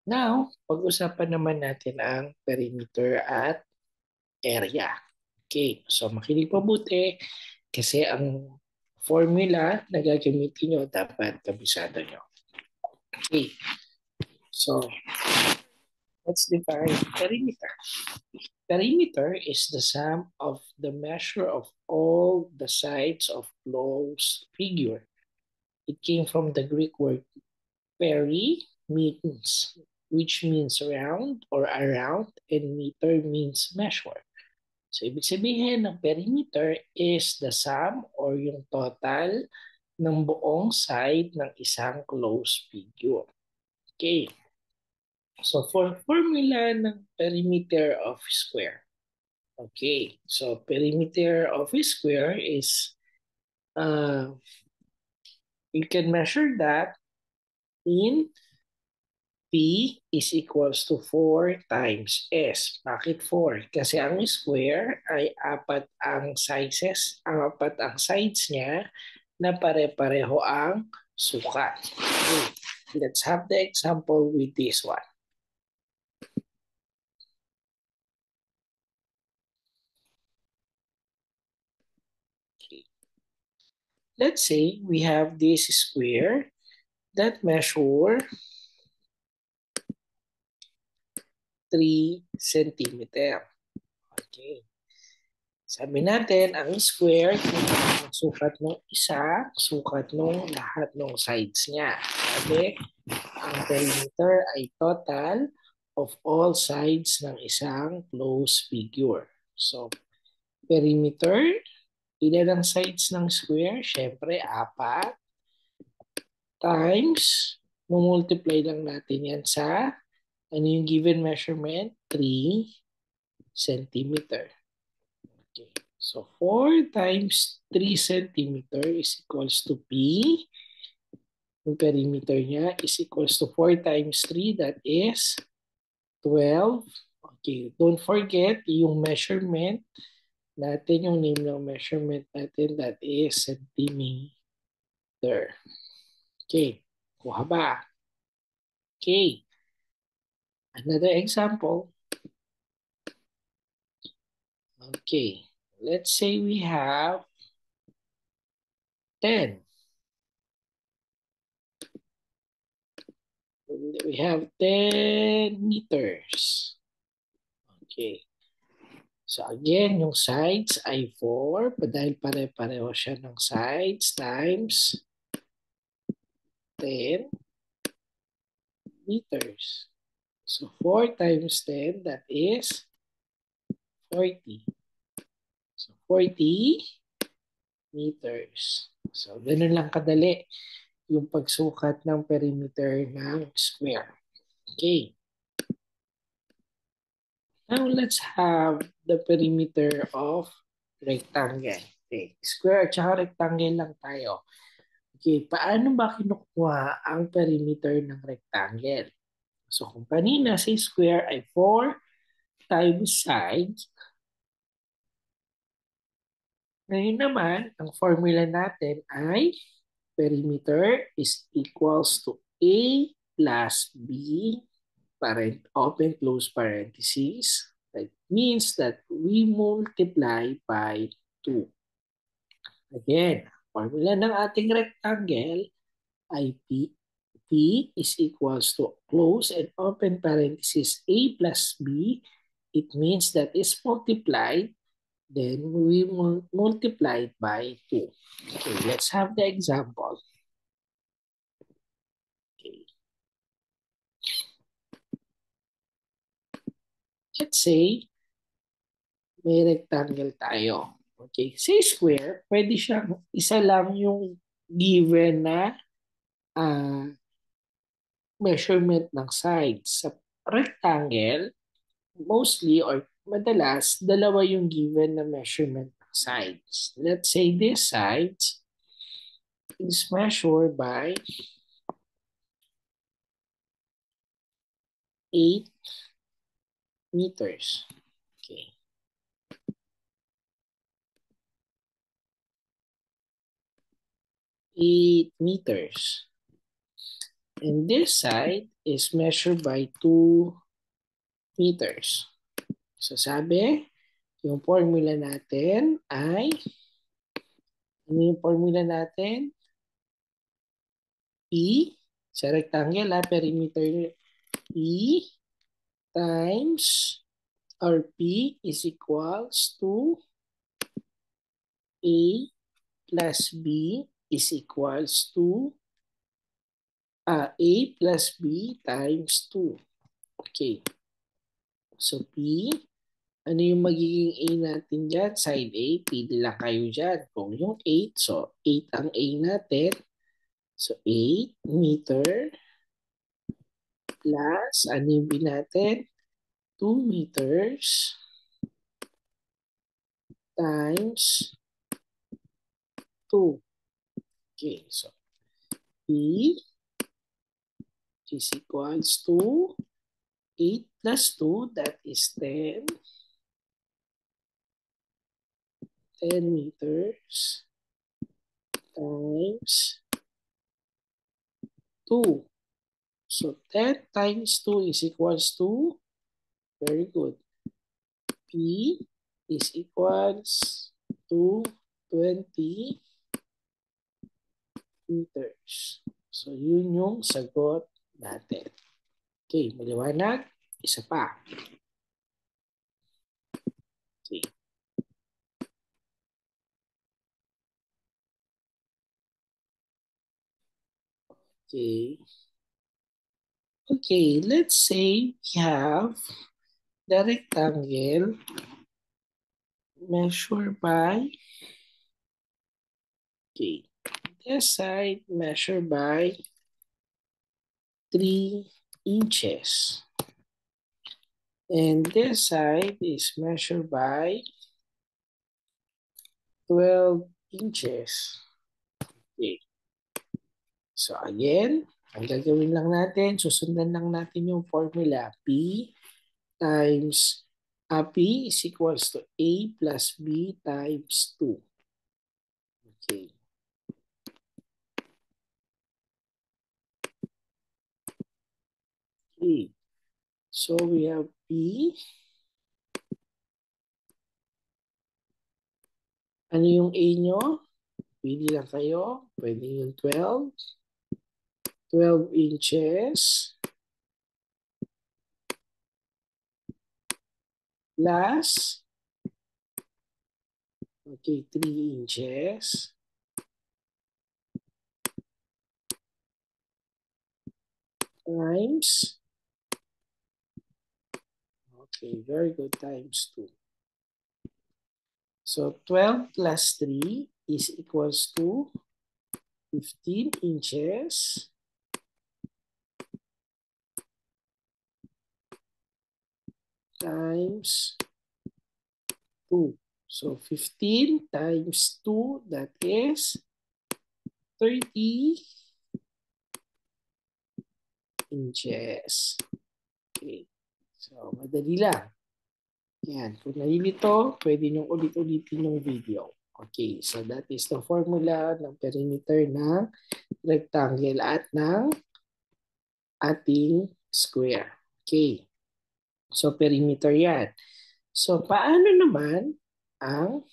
Now, pag-usapan naman natin ang perimeter at area. Okay, so makinig mabuti kasi ang formula na gagamitin nyo dapat kabisado nyo. Okay, so let's define perimeter. Perimeter is the sum of the measure of all the sides of closed figure. It came from the Greek word peri, means, which means round or around, and meter means measure. So, ibig sabihin ng perimeter is the sum or yung total ng buong side ng isang closed figure. Okay. So, for formula ng perimeter of square. Okay. So, perimeter of a square is, you can measure that in P is equals to 4 times S. Bakit 4? Kasi ang square ay apat ang sides niya na pare-pareho ang sukat. Okay. Let's have the example with this one. Okay. Let's say we have this square that measure 3 centimeter. Okay. Sabi natin, ang square, ang sukat ng isa, sukat ng lahat ng sides niya. Sabi, ang perimeter ay total of all sides ng isang closed figure. So, perimeter, ilan ang sides ng square? Siyempre, 4 times, multiply lang natin yan sa, ano yung given measurement? 3 centimeter. Okay. So 4 times 3 centimeter is equals to P. Yung perimeter niya is equals to 4 times 3, that is 12. Okay, don't forget yung measurement natin, yung name ng measurement natin, that is centimeter. Okay, kuha ba? Okay, another example. Okay, let's say we have 10. We have 10 meters. Okay. So again, yung sides ay 4 dahil pare-pareho siya ng sides times 10 meters. So 4 times 10, that is 40. So 40 meters. So ganun lang kadali yung pagsukat ng perimeter ng square. Okay. Now let's have the perimeter of rectangle. Okay. Square at saka rectangle lang tayo. Okay, paano ba kinukuha ang perimeter ng rectangle? So kung kanina si square ay 4 times sides, ngayon naman, ang formula natin ay perimeter is equals to A plus B, open close parentheses. That means that we multiply by 2. Again, formula ng ating rectangle ay P is equals to close and open parenthesis A plus B. It means that is multiplied, then we will multiply it by 2. Okay, let's have the example. Okay. Let's say, may rectangle tayo. Okay, say square, pwede siyang isa lang yung given na uh, measurement ng sides. Sa rectangle, mostly or madalas, dalawa yung given na measurement ng sides. Let's say this sides is measured by 8 meters. Okay. 8 meters. And this side is measured by 2 meters. So sabi, yung formula natin ay, ano yung formula natin? P, sa rectangle, perimeter P times or P is equals to A plus B is equals to A plus B times 2. Okay. So P, ano yung magiging A natin dyan? Side A, pili lang kayo dyan. Kung yung 8, so 8 ang A natin. So 8 meter plus, ano yung B natin? 2 meters times 2. Okay, so P is equals to 8 plus 2, that is 10. 10 meters times 2. So 10 times 2 is equals to, very good, P is equals to 20 meters. So yun yung sagot natin. Okay, maliwanag? Isa pa. Okay. Okay. Okay, let's say we have the rectangle measured by, okay, this side measured by 3 inches. And this side is measured by 12 inches. Okay. So again, ang gagawin lang natin, susundan lang natin yung formula. P times P is equals to A plus B times 2. Okay. Okay. So we have P. Ano yung A nyo? Pili lang kayo. Pwede yung 12. 12 inches plus, okay, 3 inches times, okay, very good, times 2. So 12 plus 3 is equals to 15 inches times 2. So 15 times 2, that is 30 inches. Okay. So madali lang. Yan. Kung nalilito, pwede nyo ulit-ulitin yung video. Okay. So that is the formula ng perimeter ng rectangle at ng ating square. Okay. So perimeter yan. So paano naman ang